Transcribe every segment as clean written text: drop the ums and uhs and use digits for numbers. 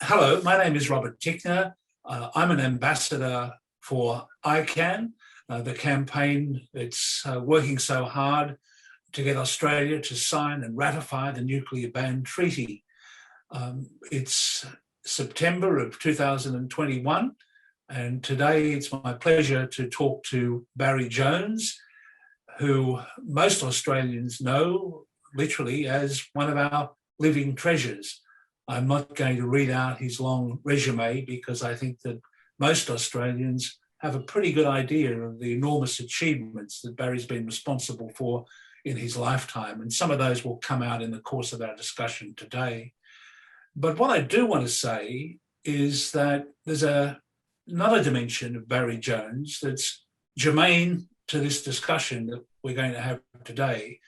Hello, my name is Robert Tickner. I'm an ambassador for ICAN, the campaign that's working so hard to get Australia to sign and ratify the nuclear ban treaty. It's September of 2021, and today it's my pleasure to talk to Barry Jones, who most Australians know literally as one of our living treasures. I'm not going to read out his long resume because I think that most Australians have a pretty good idea of the enormous achievements that Barry's been responsible for in his lifetime, and some of those will come out in the course of our discussion today. But what I do want to say is that there's another dimension of Barry Jones that's germane to this discussion that we're going to have today,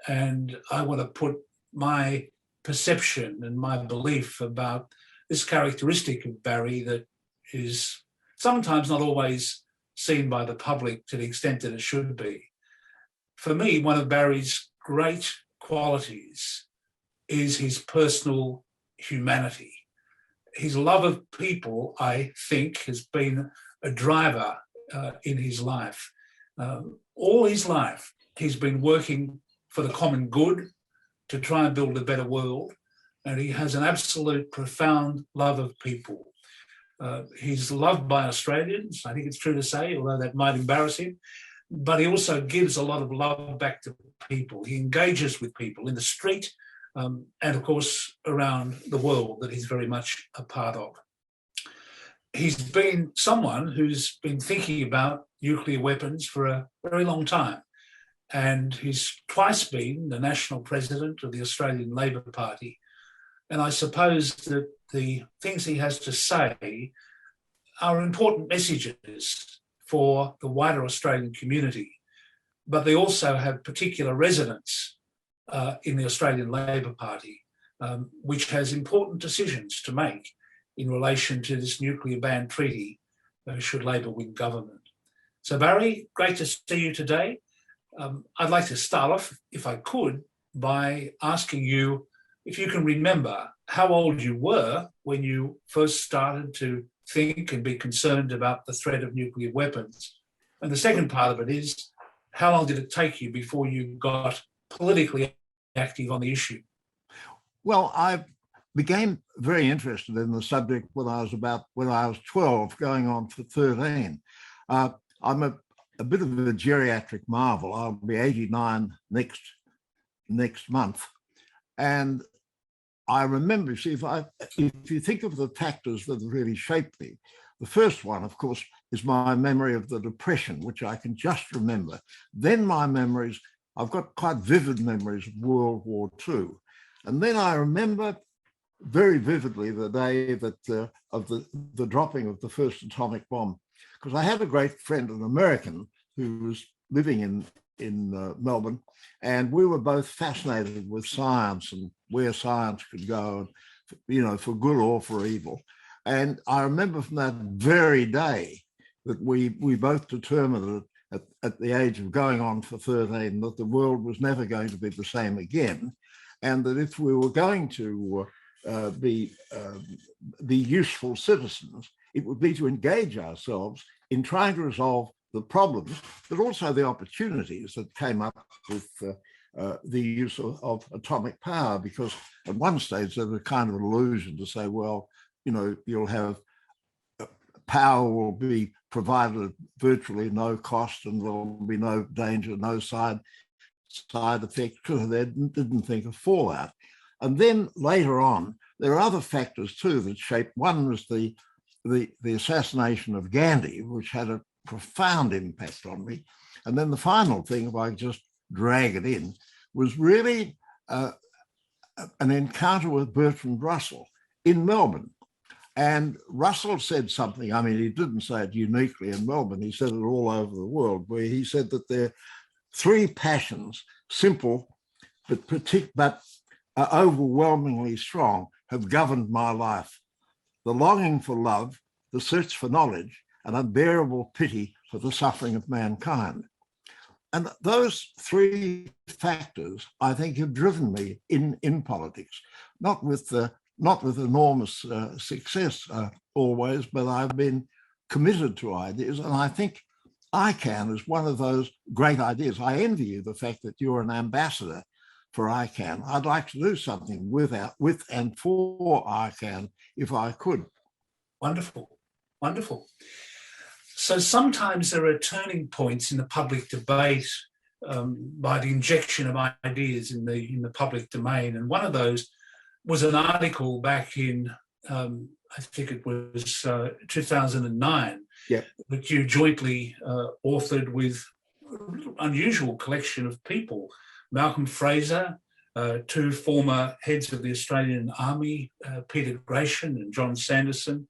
and I want to put my perception and my belief about this characteristic of Barry that is sometimes not always seen by the public to the extent that it should be. For me, one of Barry's great qualities is his personal humanity. His love of people, I think, has been a driver in his life. All his life, he's been working for the common good, to try and build a better world, and he has an absolute profound love of people. He's loved by Australians, I think it's true to say, although that might embarrass him, but he also gives a lot of love back to people. He engages with people in the street and, of course, around the world that he's very much a part of. He's been someone who's been thinking about nuclear weapons for a very long time. And he's twice been the national president of the Australian Labor Party. And I suppose that the things he has to say are important messages for the wider Australian community, but they also have particular resonance in the Australian Labor Party, which has important decisions to make in relation to this nuclear ban treaty should Labor win government. So Barry, great to see you today. I'd like to start off, if I could, by asking you if you can remember how old you were when you first started to think and be concerned about the threat of nuclear weapons. And the second part of it is, how long did it take you before you got politically active on the issue? Well, I became very interested in the subject when I was 12, going on for 13. I'm a bit of a geriatric marvel. I'll be 89 next month. And I remember, if you think of the factors that really shaped me, the first one, of course, is my memory of the Depression, which I can just remember. Then my memories, I've got quite vivid memories of World War II. And then I remember very vividly the day that of the dropping of the first atomic bomb. Because I had a great friend, an American, who was living in Melbourne, and we were both fascinated with science and where science could go, for good or for evil. And I remember from that very day that we both determined at the age of going on for 13 that the world was never going to be the same again, and that if we were going to be useful citizens, it would be to engage ourselves in trying to resolve the problems, but also the opportunities that came up with the use of atomic power, because at one stage there was a kind of illusion to say, well, you'll have power will be provided at virtually no cost and there'll be no danger, no side effects, because they didn't think of fallout. And then later on, there are other factors too that shaped. One was the assassination of Gandhi, which had a profound impact on me. And then the final thing, if I just drag it in, was really an encounter with Bertrand Russell in Melbourne. And Russell said something, I mean, he didn't say it uniquely in Melbourne, he said it all over the world, where he said that there are three passions, simple but overwhelmingly strong, have governed my life: the longing for love, the search for knowledge, and unbearable pity for the suffering of mankind. And those three factors, I think, have driven me in politics, not with the not with enormous success always, but I've been committed to ideas. And I think ICAN is one of those great ideas. I envy you the fact that you're an ambassador for ICAN. I'd like to do something with and for ICAN if I could. Wonderful, wonderful. So sometimes there are turning points in the public debate by the injection of ideas in the public domain. And one of those was an article back in, I think it was 2009, that you jointly authored with an unusual collection of people. Malcolm Fraser, two former heads of the Australian Army, Peter Gratian and John Sanderson,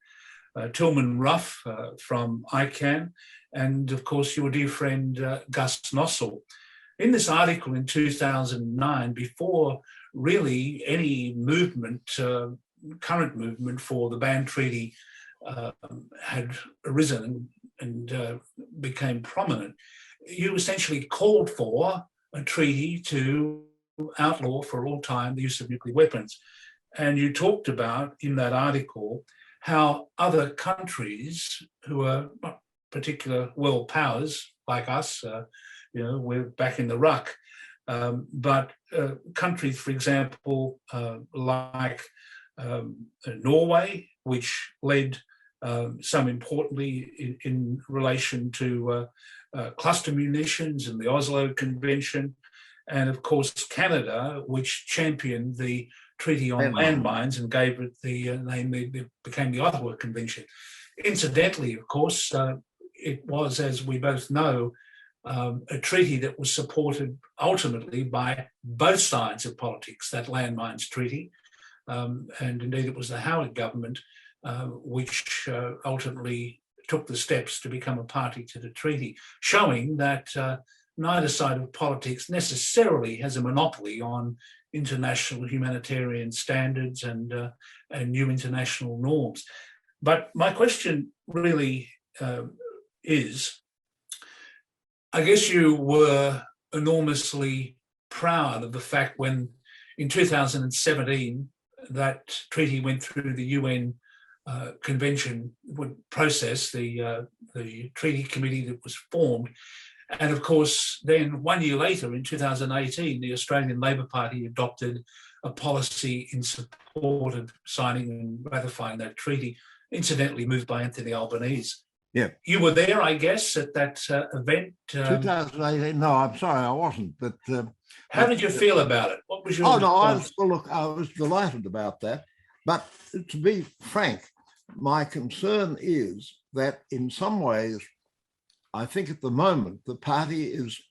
Tilman Ruff from ICAN, and of course your dear friend Gus Nossel. In this article in 2009, before really any movement, current movement for the ban treaty had arisen and became prominent, you essentially called for a treaty to outlaw for all time the use of nuclear weapons. And you talked about in that article how other countries who are not particular world powers like us, we're back in the ruck, but countries, for example, like Norway, which led some importantly in relation to cluster munitions and the Oslo Convention, and of course Canada, which championed the Treaty on Landmines and gave it the name that became the Ottawa Convention. Incidentally, of course, it was, as we both know, a treaty that was supported ultimately by both sides of politics, that Landmines Treaty, and indeed it was the Howard government which ultimately took the steps to become a party to the treaty, showing that neither side of politics necessarily has a monopoly on international humanitarian standards and new international norms. But my question really is, I guess you were enormously proud of the fact when in 2017 that treaty went through the UN convention would process the treaty committee that was formed. And of course, then 1 year later, in 2018, the Australian Labor Party adopted a policy in support of signing and ratifying that treaty, incidentally moved by Anthony Albanese. Yeah. You were there, I guess, at that event? 2018, no, I'm sorry, I wasn't. But how did you feel about it? What was your response? I was delighted about that. But to be frank, my concern is that in some ways, I think at the moment, the party is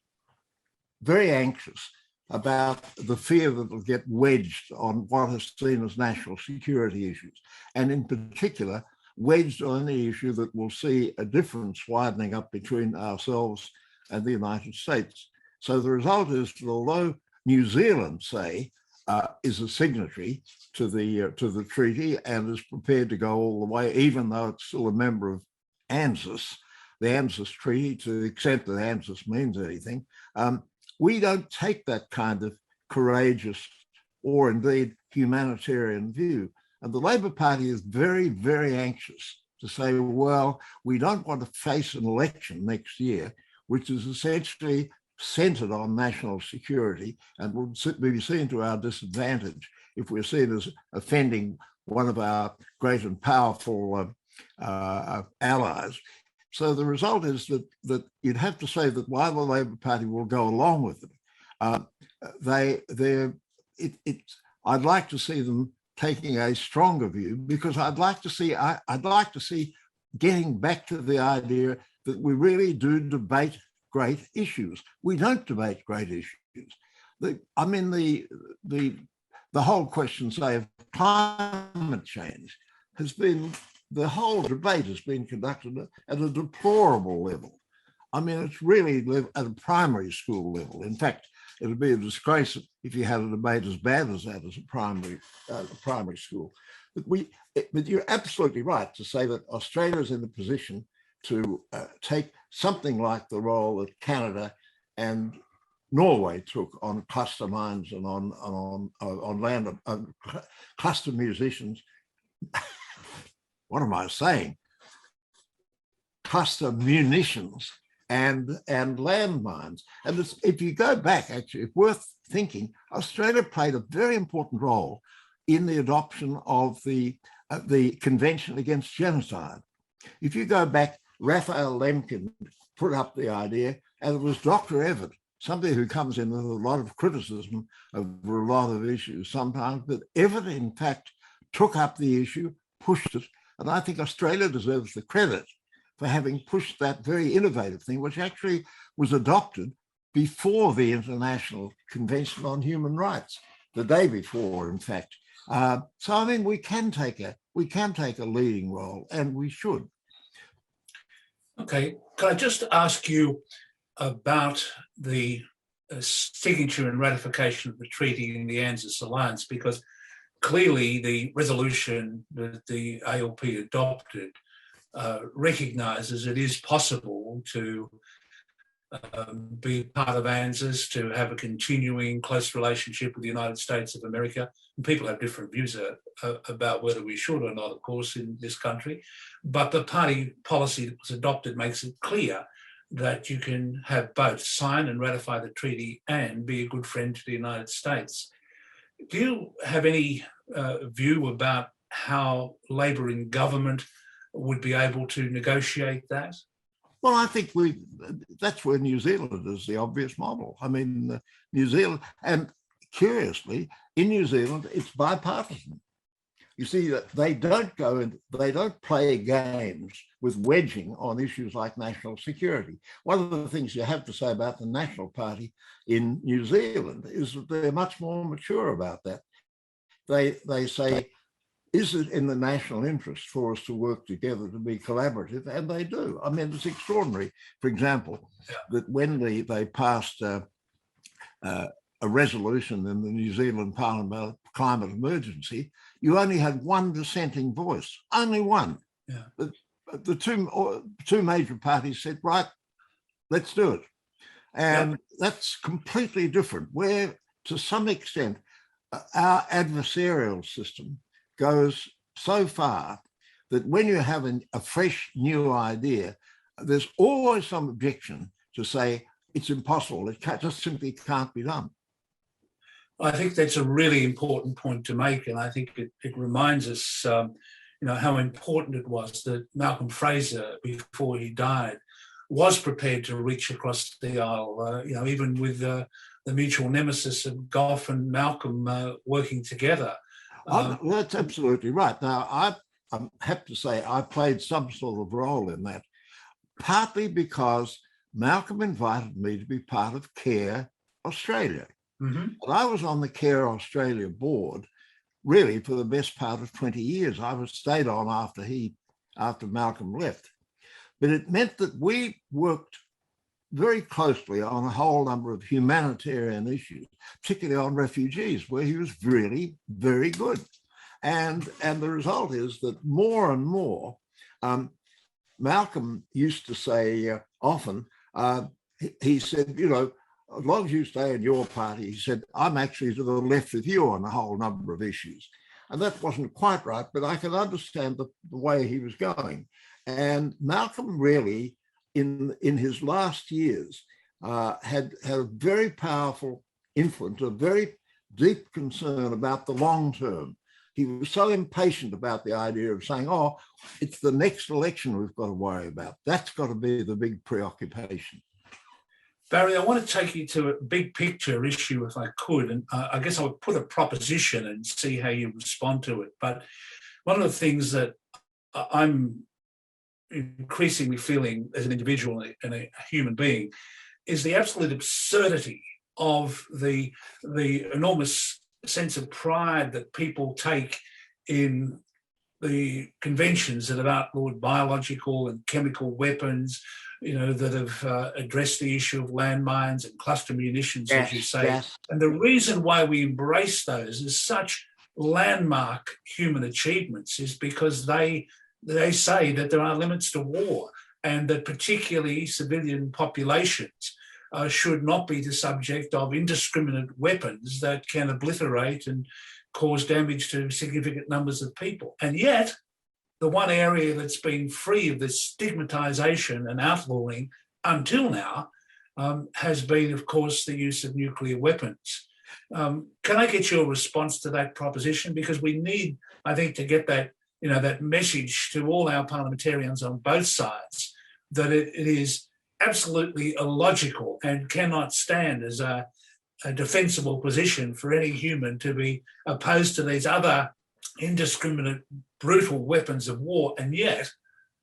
very anxious about the fear that it'll get wedged on what is seen as national security issues, and in particular, wedged on the issue that will see a difference widening up between ourselves and the United States. So the result is that although New Zealand, say, is a signatory to the treaty and is prepared to go all the way, even though it's still a member of ANZUS, the ANZUS treaty, to the extent that ANZUS means anything, we don't take that kind of courageous or indeed humanitarian view. And the Labor Party is very, very anxious to say, well, we don't want to face an election next year, which is essentially centered on national security and will be seen to our disadvantage if we're seen as offending one of our great and powerful allies. So the result is that you'd have to say that while the Labor Party will go along with it, I'd like to see them taking a stronger view, because I'd like to see getting back to the idea that we really do debate great issues. We don't debate great issues. The whole question, say, of climate change has been, the whole debate has been conducted at a deplorable level. I mean, it's really at a primary school level. In fact, it would be a disgrace if you had a debate as bad as that as a primary school. But you're absolutely right to say that Australia is in a position to take something like the role that Canada and Norway took on cluster mines and on land cluster munitions. What am I saying? Cluster munitions and landmines. And this, if you go back, actually, it's worth thinking, Australia played a very important role in the adoption of the Convention Against Genocide. If you go back, Raphael Lemkin put up the idea, and it was Dr. Everett, somebody who comes in with a lot of criticism over a lot of issues sometimes, but Everett, in fact, took up the issue, pushed it, and I think Australia deserves the credit for having pushed that very innovative thing, which actually was adopted before the International Convention on Human Rights, the day before, in fact. So I mean, we can take a leading role, and we should. Okay, can I just ask you about the signature and ratification of the treaty in the ANZUS alliance, because clearly the resolution that the ALP adopted recognises it is possible to be part of ANZUS, to have a continuing close relationship with the United States of America. And people have different views about whether we should or not, of course, in this country. But the party policy that was adopted makes it clear that you can have both sign and ratify the treaty and be a good friend to the United States. Do you have any view about how Labor in government would be able to negotiate that? Well, I think that's where New Zealand is the obvious model. I mean, New Zealand, and curiously, in New Zealand, it's bipartisan. You see that they don't play games with wedging on issues like national security. One of the things you have to say about the National Party in New Zealand is that they're much more mature about that. They say, is it in the national interest for us to work together to be collaborative? And they do. I mean, it's extraordinary, for example, that when they passed a resolution in the New Zealand Parliament about climate emergency, you only had one dissenting voice, only one. Yeah. The two major parties said, right, let's do it. And that's completely different, where to some extent, our adversarial system goes so far that when you're having a fresh new idea, there's always some objection to say it's impossible. It just simply can't be done. I think that's a really important point to make, and I think it reminds us, how important it was that Malcolm Fraser, before he died, was prepared to reach across the aisle. Even with the mutual nemesis of Gough and Malcolm working together. That's absolutely right. Now, I have to say I played some sort of role in that, partly because Malcolm invited me to be part of CARE Australia. Mm-hmm. And I was on the CARE Australia board really for the best part of 20 years. I was stayed on after Malcolm left. But it meant that we worked very closely on a whole number of humanitarian issues, particularly on refugees, where he was really very good. And the result is that more and more, Malcolm used to say often, he said, as long as you stay in your party, he said, I'm actually to the left of you on a whole number of issues. And that wasn't quite right, but I can understand the way he was going. And Malcolm really, in his last years, had a very powerful influence, a very deep concern about the long term. He was so impatient about the idea of saying, oh, it's the next election we've got to worry about. That's got to be the big preoccupation. Barry, I want to take you to a big picture issue if I could, and I guess I would put a proposition and see how you respond to it. But one of the things that I'm increasingly feeling as an individual and a human being is the absolute absurdity of the enormous sense of pride that people take in the conventions that have outlawed biological and chemical weapons, that have addressed the issue of landmines and cluster munitions, as you say. Yes. And the reason why we embrace those as such landmark human achievements is because they say that there are limits to war, and that particularly civilian populations should not be the subject of indiscriminate weapons that can obliterate and cause damage to significant numbers of people. And yet, the one area that's been free of this stigmatization and outlawing until now has been, of course, the use of nuclear weapons. Can I get your response to that proposition? Because we need, I think, to get that, that message to all our parliamentarians on both sides, that it is absolutely illogical and cannot stand as a defensible position for any human to be opposed to these other indiscriminate, brutal weapons of war, and yet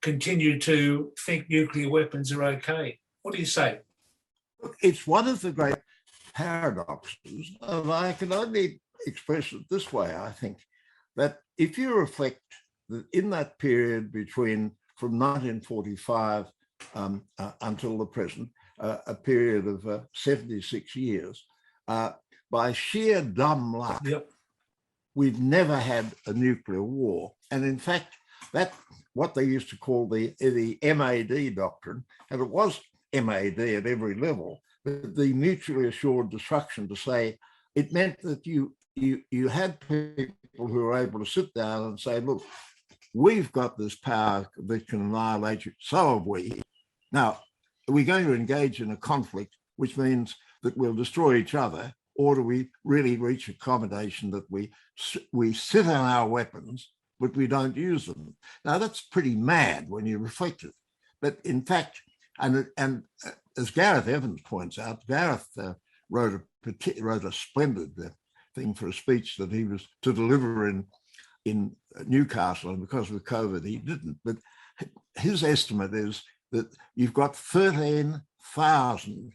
continue to think nuclear weapons are okay. What do you say? It's one of the great paradoxes, and I can only express it this way, I think, that if you reflect that in that period from 1945 until the present, a period of 76 years, by sheer dumb luck, we've never had a nuclear war. And in fact, that what they used to call the MAD doctrine, and it was MAD at every level, but the mutually assured destruction, to say it meant that you had people who were able to sit down and say, look, we've got this power that can annihilate you, so have we. Now, are we going to engage in a conflict, which means that we'll destroy each other, or do we really reach accommodation that we sit on our weapons, but we don't use them? Now, that's pretty mad when you reflect it. But in fact, and as Gareth Evans points out, Gareth wrote a splendid thing for a speech that he was to deliver in Newcastle, and because of COVID, he didn't. But his estimate is that you've got 13,000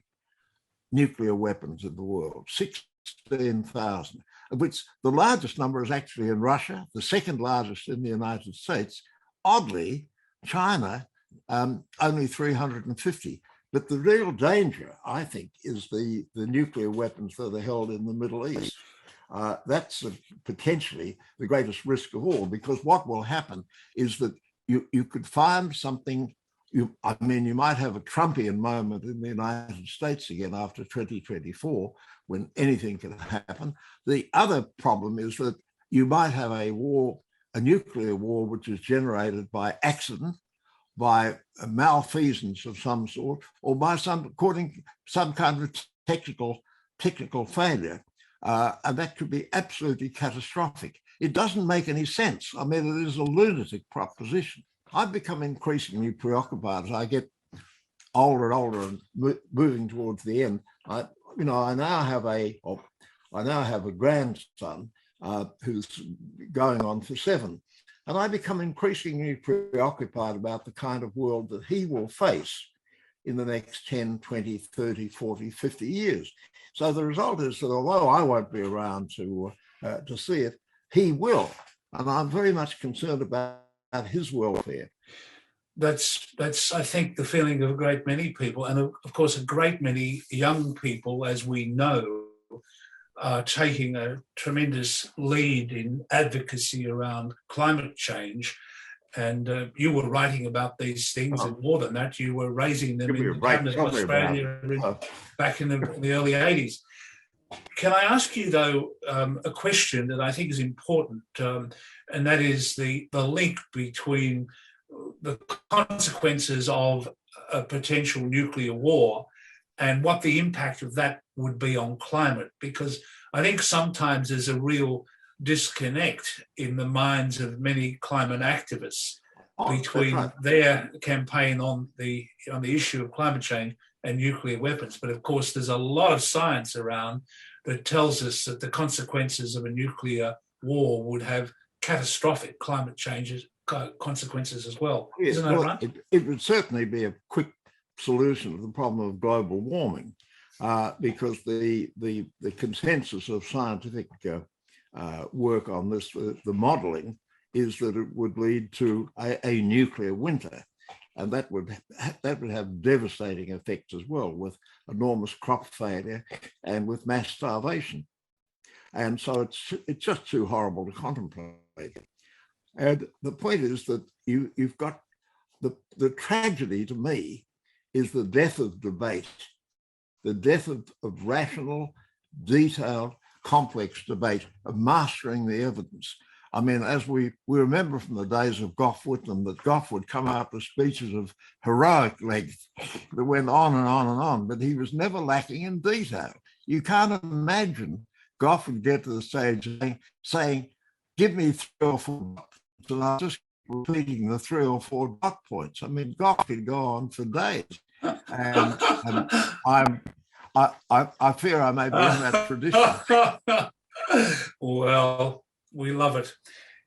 nuclear weapons in the world, 16,000, of which the largest number is actually in Russia, the second largest in the United States. Oddly, China, only 350. But the real danger, I think, is the nuclear weapons that are held in the Middle East. That's potentially the greatest risk of all, because what will happen is that you could find something. You might have a Trumpian moment in the United States again after 2024, when anything can happen. The other problem is that you might have a nuclear war, which is generated by accident, by a malfeasance of some sort, or by some kind of technical failure. And that could be absolutely catastrophic. It doesn't make any sense. I mean, it is a lunatic proposition. I've become increasingly preoccupied as I get older and older and moving towards the end. I now have a grandson who's going on for 7. And I become increasingly preoccupied about the kind of world that he will face in the next 10, 20, 30, 40, 50 years. So the result is that although I won't be around to see it, he will. And I'm very much concerned about his welfare. That's I think, the feeling of a great many people. And of course, a great many young people, as we know, are taking a tremendous lead in advocacy around climate change. And you were writing about these things, and more than that, you were raising them in the Cabinet of Australia back in the early 80s. Can I ask you, though, a question that I think is important, and that is the link between the consequences of a potential nuclear war and what the impact of that would be on climate? Because I think sometimes there's a real disconnect in the minds of many climate activists between their campaign on the issue of climate change and nuclear weapons. But of course, there's a lot of science around that tells us that the consequences of a nuclear war would have catastrophic climate changes consequences as well. Yes, Isn't that right? It would certainly be a quick solution to the problem of global warming, because the consensus of scientific work on this, the modelling, is that it would lead to a nuclear winter, and that would have devastating effects as well, with enormous crop failure and with mass starvation. And so it's just too horrible to contemplate. And the point is that you've got the tragedy, to me, is the death of debate, the death of rational, detailed, complex debate, of mastering the evidence. I mean, as we remember from the days of Gough Whitlam, that Gough would come out with speeches of heroic length that went on and on and on, but he was never lacking in detail. You can't imagine Gough would get to the stage saying, give me 3 or 4 dot points, and I'll just keep repeating the 3 or 4 dot points. I mean, Gough could go on for days. And I fear I may be in that tradition. Well, we love it.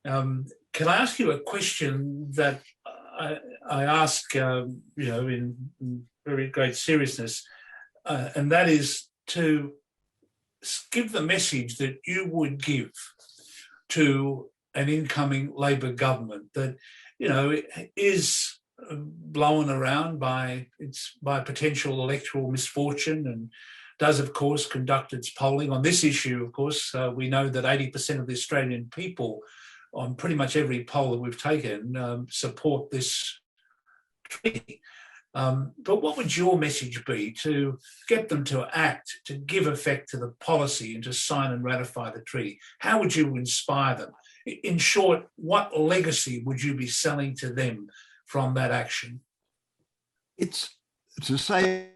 Can I ask you a question that I ask, in very great seriousness, and that is to give the message that you would give to an incoming Labor government that, is blown around by potential electoral misfortune and does, of course, conduct its polling on this issue. Of course, we know that 80% of the Australian people, on pretty much every poll that we've taken, support this treaty. But what would your message be to get them to act, to give effect to the policy and to sign and ratify the treaty? How would you inspire them? In short, what legacy would you be selling to them from that action? It's to say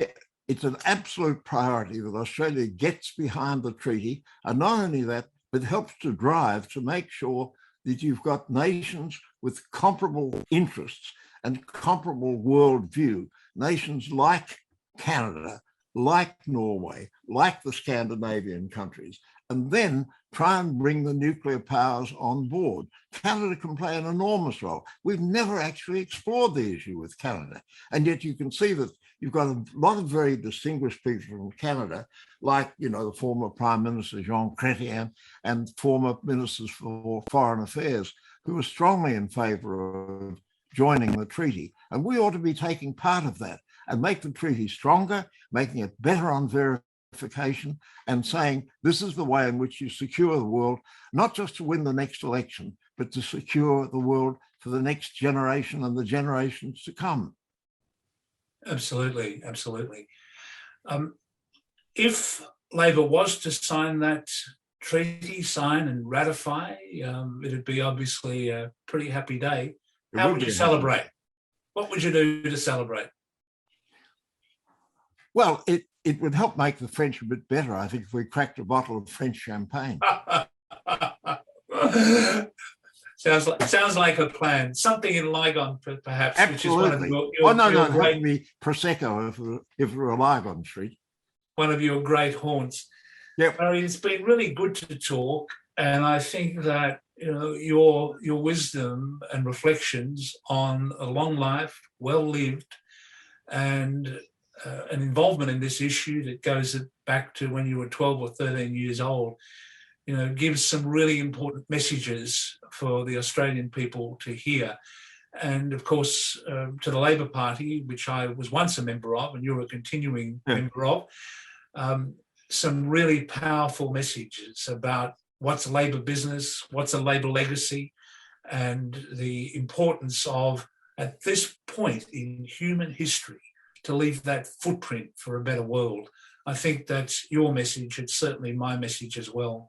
it's an absolute priority that Australia gets behind the treaty, and not only that, but helps to drive to make sure that you've got nations with comparable interests and comparable worldview, nations like Canada, like Norway, like the Scandinavian countries, and then try and bring the nuclear powers on board. Canada can play an enormous role. We've never actually explored the issue with Canada, and yet you can see that you've got a lot of very distinguished people from Canada, like, the former Prime Minister Jean Chrétien and former ministers for foreign affairs, who are strongly in favour of joining the treaty. And we ought to be taking part of that and make the treaty stronger, making it better on verification, and saying this is the way in which you secure the world, not just to win the next election, but to secure the world for the next generation and the generations to come. Absolutely, absolutely. If Labor was to sign that treaty, sign and ratify, it'd be obviously a pretty happy day. How would you celebrate? What would you do to celebrate? Well, it would help make the French a bit better, I think, if we cracked a bottle of French champagne. Sounds like a plan. Something in Lygon, perhaps. Absolutely. Which is one of your great, be Prosecco if it were Lygon Street. One of your great haunts. Yep. It's been really good to talk, and I think that your wisdom and reflections on a long life, well lived, and an involvement in this issue that goes back to when you were 12 or 13 years old, gives some really important messages for the Australian people to hear. And of course, to the Labor Party, which I was once a member of, and you're a continuing member of, some really powerful messages about what's Labor business, what's a Labor legacy, and the importance of, at this point in human history, to leave that footprint for a better world. I think that's your message. It's certainly my message as well.